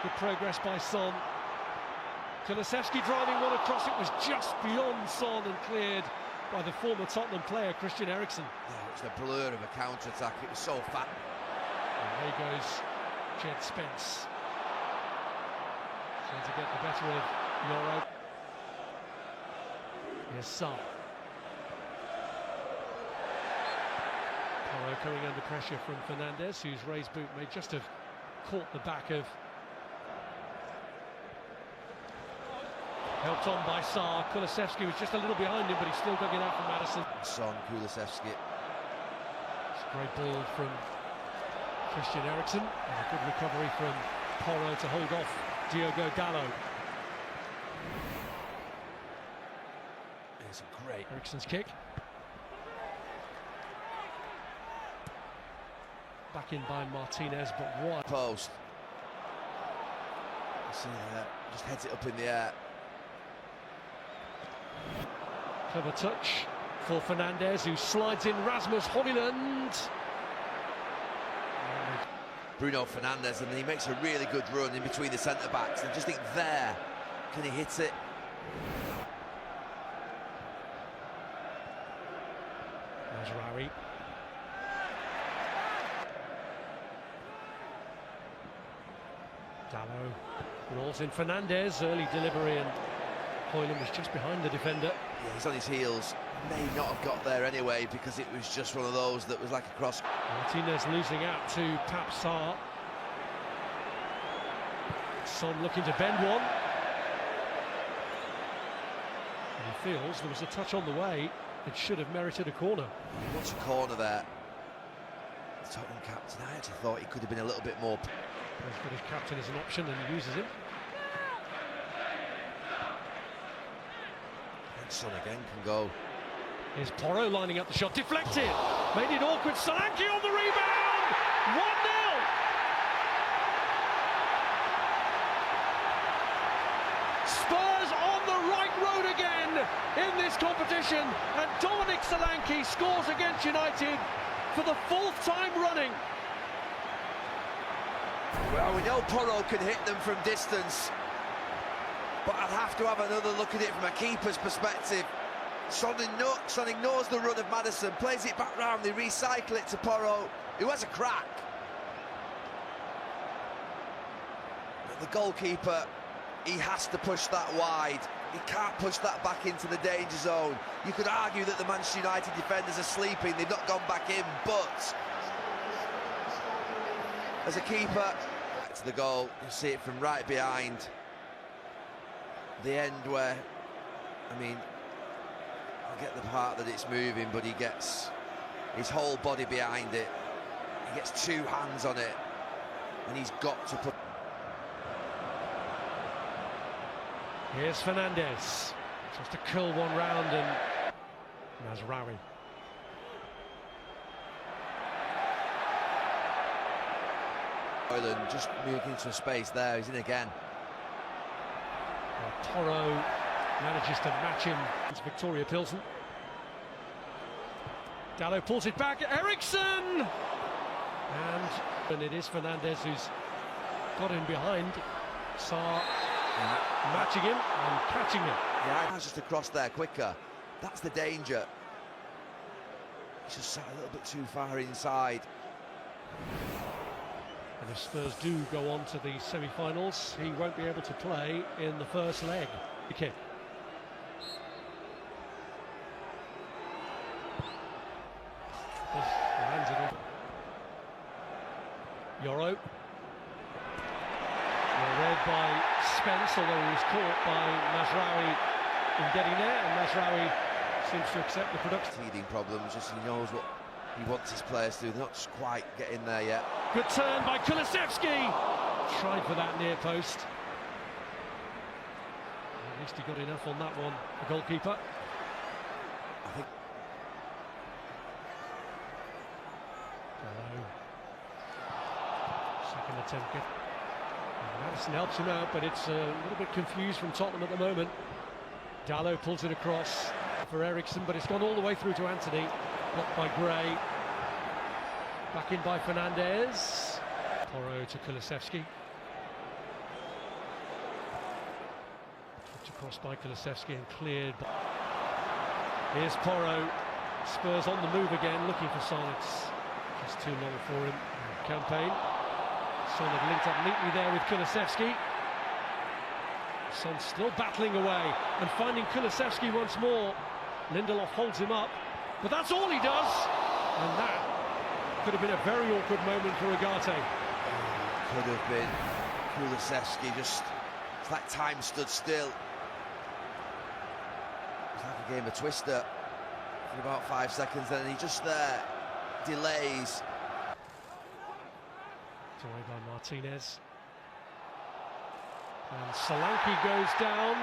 Good progress by Son. Kulusevski driving one across, it was just beyond Son and cleared by the former Tottenham player, Christian Eriksen. Yeah, it was the blur of a counter-attack, it was so fat. And there goes Jed Spence. Trying to get the better of Euro. Here's Son. Porro coming under pressure from Fernandes, whose raised boot may just have caught the back of... Helped on by Sarr. Kulusevski was just a little behind him, but he still dug it out from Maddison. Son, Kulusevski. It's a great ball from Christian Eriksen. And a good recovery from Porro to hold off Diogo Dalot. It's a great... Eriksen's kick. Back in by Martinez, but wide. Post. You see that? Just heads it up in the air. Clever touch for Fernandes, who slides in Rasmus Højlund. Bruno Fernandes, and he makes a really good run in between the centre-backs. And just think there, can he hit it? Mazraoui. Dalot rolls in Fernandes, early delivery, and Højlund was just behind the defender. Yeah, he's on his heels. May not have got there anyway because it was just one of those that was like a cross. Martinez losing out to Pap Sarr. Son looking to bend one. And he feels there was a touch on the way that should have merited a corner. What's a corner there? The Tottenham captain, I actually thought he could have been a little bit more... He's got his captain as an option and he uses him. And Son again can go. Here's Porro lining up the shot, deflected, made it awkward. Solanke on the rebound, 1-0. Spurs on the right road again in this competition, and Dominic Solanke scores against United for the 4th time running. Well, we know Porro can hit them from distance, but I'd have to have another look at it from a keeper's perspective. Son ignores the run of Maddison, plays it back round, they recycle it to Porro, who has a crack. But the goalkeeper, he has to push that wide. He can't push that back into the danger zone. You could argue that the Manchester United defenders are sleeping, they've not gone back in, but as a keeper, to the goal, you see it from right behind the end where, I mean, I get the part that it's moving, but he gets his whole body behind it. He gets 2 hands on it, and he's got to put... Here's Fernandes, tries to curl one round, and Mazraoui. Højlund just moving into a space there, he's in again. Porro manages to match him. It's Victoria Pilsen. Dalot pulls it back, Eriksen! And it is Fernandes who's got in behind. Sarr matching him and catching him. Yeah, that's just across there quicker. That's the danger. He's just sat a little bit too far inside. And if Spurs do go on to the semi-finals, he won't be able to play in the first leg. The kick. Lands it in. Euro. Read by Spence, although he was caught by Mazraoui in getting there, and Mazraoui seems to accept the production. Teething problems, just he knows what he wants his players to do. They're not just quite getting there yet. Good turn by Kulusevski. Tried for that near post. At least he got enough on that one, the goalkeeper. I think. Second attempt. Maddison helps him out, but it's a little bit confused from Tottenham at the moment. Dalot pulls it across for Eriksen, but it's gone all the way through to Anthony. Blocked by Gray. Back in by Fernandes. Porro to Kulusevski. Across by Kulusevski and cleared. Here's Porro. Spurs on the move again, looking for Son. It's just too long for him. Campaign. Son had linked up neatly there with Kulusevski. Son still battling away and finding Kulusevski once more. Lindelof holds him up, but that's all he does. And that could have been a very awkward moment for Ugarte. Could have been. Kulusevski just, it's like time stood still. It's like a game of Twister for about 5 seconds, and he just there delays. Away by Martinez. And Solanke goes down.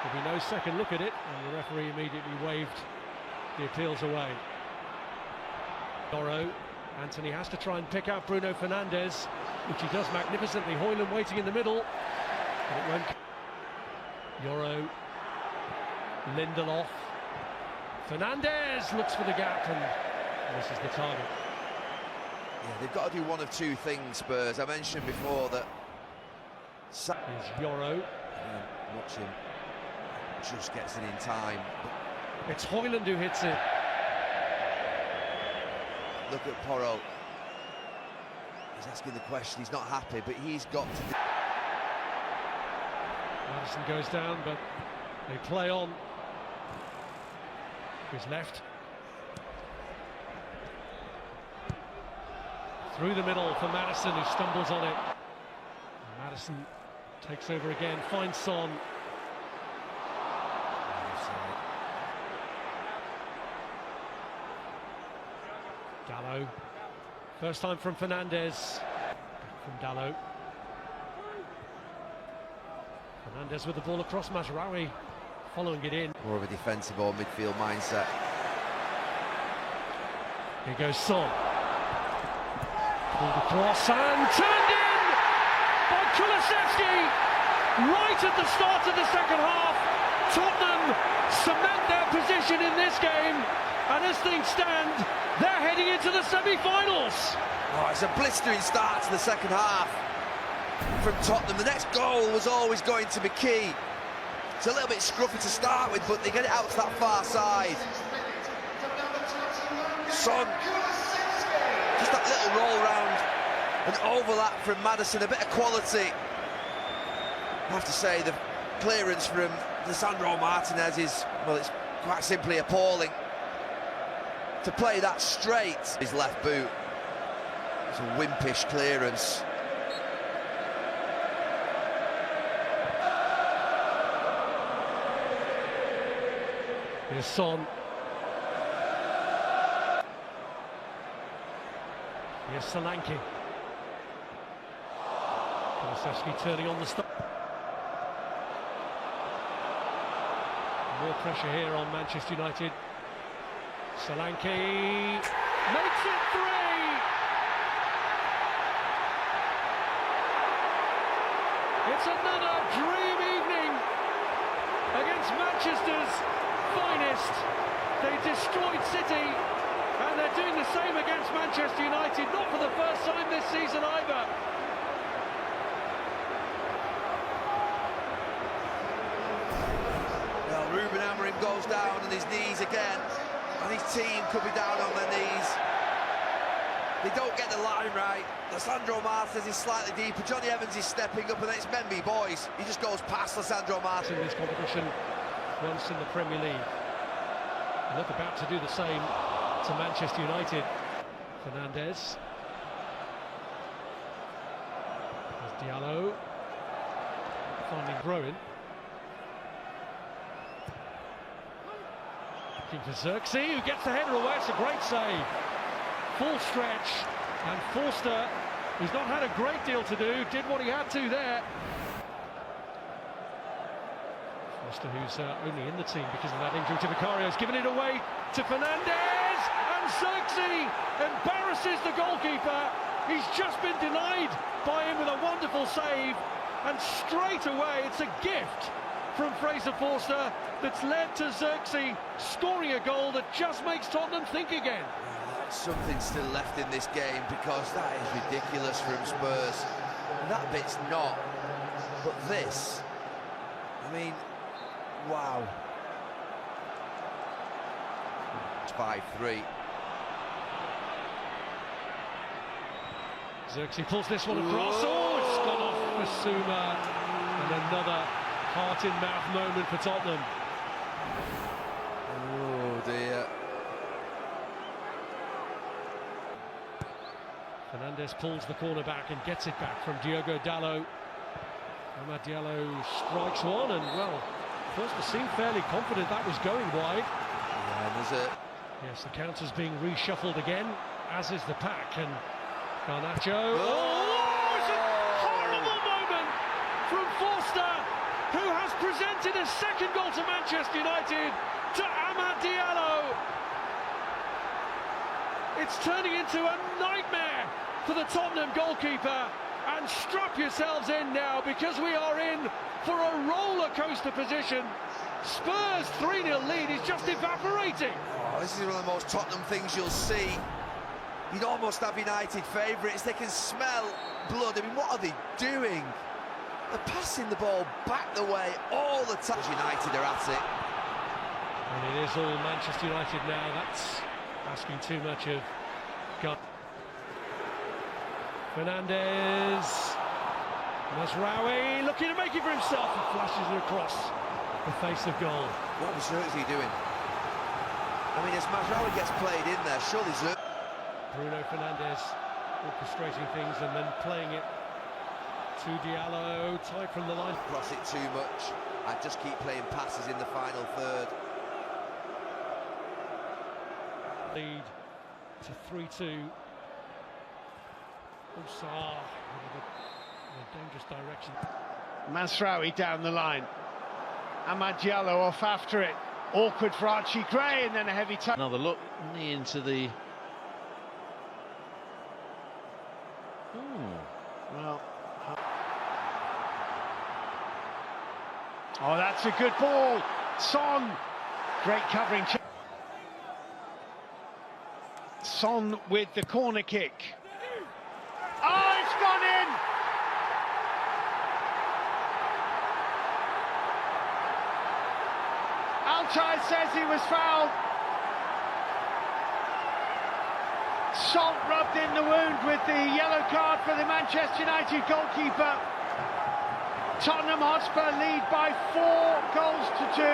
There'll be no second look at it, and the referee immediately waved the appeals away. Doro. Anthony has to try and pick out Bruno Fernandes, which he does magnificently. Højlund waiting in the middle. But it won't. Yoro. Lindelof. Fernandes looks for the gap and misses the target. Yeah, they've got to do one of two things, Spurs. I mentioned before that. Here's Yoro. Watch him. Just gets it in time. It's Højlund who hits it. Look at Porro. He's asking the question. He's not happy, but he's got to. Madison goes down, but they play on. His left. Through the middle for Madison, who stumbles on it. And Madison takes over again, finds Son. Dalot. First time from Fernandes. From Dalot. Fernandes with the ball across Mazraoui, following it in. More of a defensive or midfield mindset. Here goes Son. Pulled across and turned in by Kulusevski. Right at the start of the second half, Tottenham cement their position in this game, and as things stand, they're heading into the semi-finals. Oh, it's a blistering start to the second half from Tottenham. The next goal was always going to be key. It's a little bit scruffy to start with, but they get it out to that far side. Son, just that little roll round and overlap from Madison, a bit of quality. I have to say the clearance from Lisandro Martinez is, well, it's quite simply appalling. To play that straight, his left boot, it's a wimpish clearance. Here's Son. Here's Solanke. Kulusevski turning on the stop. More pressure here on Manchester United. Solanke makes it 3! It's another dream evening against Manchester's finest. They destroyed City, and they're doing the same against Manchester United, not for the first time this season either. Well, Ruben Amorim goes down on his knees again, and his team could be down on their knees. They don't get the line right. Lisandro Martinez is slightly deeper. Johnny Evans is stepping up, and then it's Mendy, boys. He just goes past Lisandro Martinez. In this competition, once in the Premier League. And look, about to do the same to Manchester United. Fernandes. There's Diallo. Finding Rowan. Looking for Xerxes, who gets the header away. It's a great save. Full stretch, and Forster, who's not had a great deal to do, did what he had to there. Forster, who's only in the team because of that injury to Vicario, has given it away to Fernandes, and Xerxes embarrasses the goalkeeper. He's just been denied by him with a wonderful save, and straight away it's a gift from Fraser Forster that's led to Xerxes scoring a goal that just makes Tottenham think again. Something still left in this game, because that is ridiculous from Spurs. And that bit's not. But this I mean, wow. It's 5-3. Xerxes pulls this one across. Oh, it's gone off Basuma. And another heart-in-mouth moment for Tottenham. Oh, dear. Fernandez pulls the corner back and gets it back from Diogo Dalot. Amad Diallo strikes one, and well, first it seemed fairly confident that was going wide. Yeah, and there's a... Yes, the counter's being reshuffled again, as is the pack, and Garnacho. Oh, it's a horrible moment from Forster, who has presented a second goal to Manchester United to Amad Diallo. It's turning into a nightmare for the Tottenham goalkeeper. And strap yourselves in now, because we are in for a roller coaster position. Spurs 3-0 lead is just evaporating. Oh, this is one of the most Tottenham things you'll see. You'd almost have United favourites. They can smell blood. I mean, what are they doing? They're passing the ball back the way all the time. United are at it. And it is all Manchester United now. That's asking too much of God. Fernandez, Mazraoui looking to make it for himself, and flashes it across the face of goal. What was Xerxes doing? I mean, as Mazraoui gets played in there, surely Xerxes... Bruno Fernandes orchestrating things and then playing it to Diallo, tight from the line. Cross it too much and just keep playing passes in the final third. Lead to 3-2. Sarr in a dangerous direction. Mazraoui down the line. Amad Diallo off after it. Awkward for Archie Gray, and then a heavy touch. Another look into the... Well... Oh, that's a good ball. Son, great covering. Son with the corner kick. Oh, it's gone in! Altay says he was fouled. Salt rubbed in the wound with the yellow card for the Manchester United goalkeeper. Tottenham Hotspur lead by 4 goals to 2.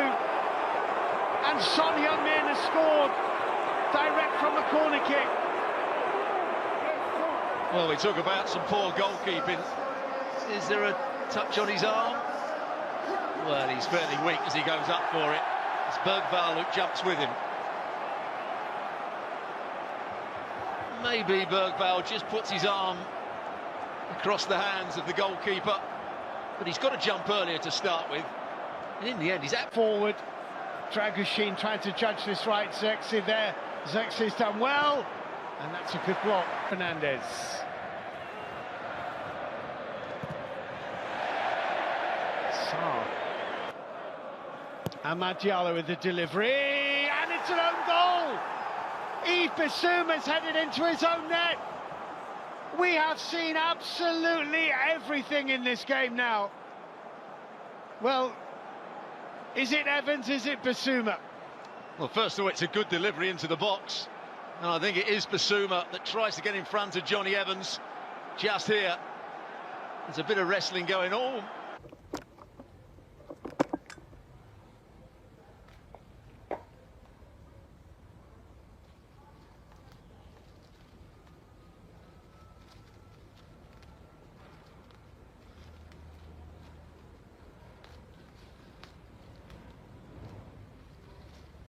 And Son Heung-min has scored direct from a corner kick. Well, we talk about some poor goalkeeping. Is there a touch on his arm? Well, he's fairly weak as he goes up for it. It's Bergvall who jumps with him. Maybe Bergvall just puts his arm across the hands of the goalkeeper, but he's got to jump earlier to start with. And in the end, he's at forward. Dragoshin trying to judge this right. Xerxes there. Xerxes done well. And that's a good block. Fernandez. Sarr. Amad Diallo with the delivery. And it's an own goal. Yves Bissouma's headed into his own net. We have seen absolutely everything in this game now. Well, is it Evans? Is it Bissouma? Well, first of all, it's a good delivery into the box. And I think it is Bissouma that tries to get in front of Johnny Evans. Just here, there's a bit of wrestling going on.